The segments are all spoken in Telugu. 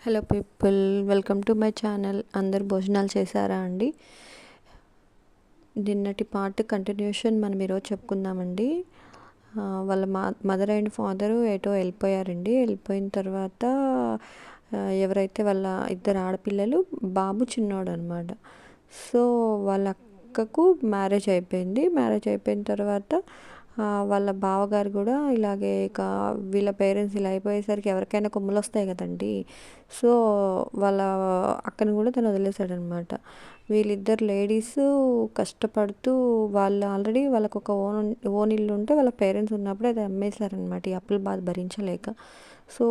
Hello people, welcome to my channel. అందరు భోజనాలు చేశారా అండి? నిన్నటి పార్ట్ కంటిన్యూషన్ మనం ఈరోజు చెప్పుకుందామండి. వాళ్ళ మదర్ అండ్ ఫాదరు ఎటో వెళ్ళిపోయారండి. వెళ్ళిపోయిన తర్వాత ఎవరైతే వాళ్ళ ఇద్దరు ఆడపిల్లలు, బాబు చిన్నోడు అనమాట. సో వాళ్ళ అక్కకు మ్యారేజ్ అయిపోయింది. మ్యారేజ్ అయిపోయిన తర్వాత వాళ్ళ బావగారు కూడా ఇలాగే ఇక వీళ్ళ పేరెంట్స్ ఇలా అయిపోయేసరికి ఎవరికైనా కొమ్ములు వస్తాయి కదండి. సో వాళ్ళ అక్కని కూడా తను వదిలేశాడనమాట. వీళ్ళిద్దరు లేడీస్ కష్టపడుతూ వాళ్ళు ఆల్రెడీ వాళ్ళకు ఒక ఓన్ ఇల్లు ఉంటే వాళ్ళ పేరెంట్స్ ఉన్నప్పుడు అది అమ్మేశారనమాట, ఈ అప్పుల బాధ భరించలేక. సో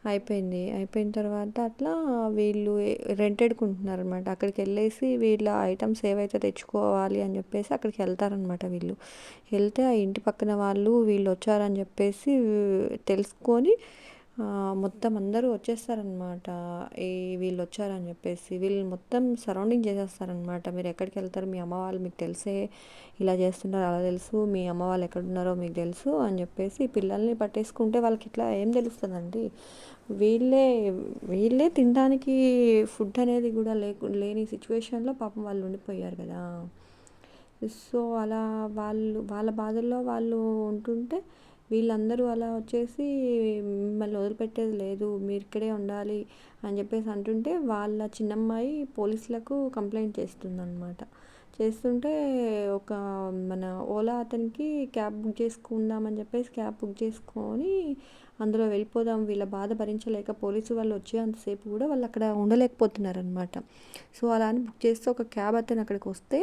అయిపోయిన తర్వాత అట్లా వీళ్ళు రెంటెడ్కి ఉంటున్నారనమాట. అక్కడికి వెళ్ళేసి వీళ్ళ ఐటమ్స్ ఏవైతే తెచ్చుకోవాలి అని చెప్పేసి అక్కడికి వెళ్తారనమాట. వీళ్ళు వెళ్తే ఆ ఇంటి పక్కన వాళ్ళు వీళ్ళు వచ్చారని చెప్పేసి తెలుసుకొని మొత్తం అందరూ వచ్చేస్తారనమాట. వీళ్ళు వచ్చారని చెప్పేసి వీళ్ళు మొత్తం సరౌండింగ్ చేసేస్తారనమాట. మీరు ఎక్కడికి వెళ్తారు, మీ అమ్మ వాళ్ళు మీకు తెలిసే ఇలా చేస్తున్నారు, అలా తెలుసు, మీ అమ్మ వాళ్ళు ఎక్కడున్నారో మీకు తెలుసు అని చెప్పేసి పిల్లల్ని పట్టేసుకుంటే వాళ్ళకి ఇట్లా ఏం తెలుస్తుందండి. వీళ్ళే వీళ్ళే తినడానికి ఫుడ్ అనేది కూడా లేని సిచ్యువేషన్లో పాపం వాళ్ళు ఉండిపోయారు కదా. సో అలా వాళ్ళ బాధల్లో వాళ్ళు ఉంటుంటే వీళ్ళందరూ అలా వచ్చేసి మిమ్మల్ని వదిలిపెట్టేది లేదు, మీరు ఇక్కడే ఉండాలి అని చెప్పేసి అంటుంటే వాళ్ళ చిన్నమ్మాయి పోలీసులకు కంప్లైంట్ చేస్తుందన్నమాట. చేస్తుంటే ఒక మన ఓలా అతనికి క్యాబ్ బుక్ చేసుకుందామని చెప్పేసి క్యాబ్ బుక్ చేసుకొని అందులో వెళ్ళిపోదాం, వీళ్ళ బాధ భరించలేక పోలీసు వాళ్ళు వచ్చేంతసేపు కూడా వాళ్ళు అక్కడ ఉండలేకపోతున్నారనమాట. సో అలా అని బుక్ చేస్తే ఒక క్యాబ్ అతను అక్కడికి వస్తే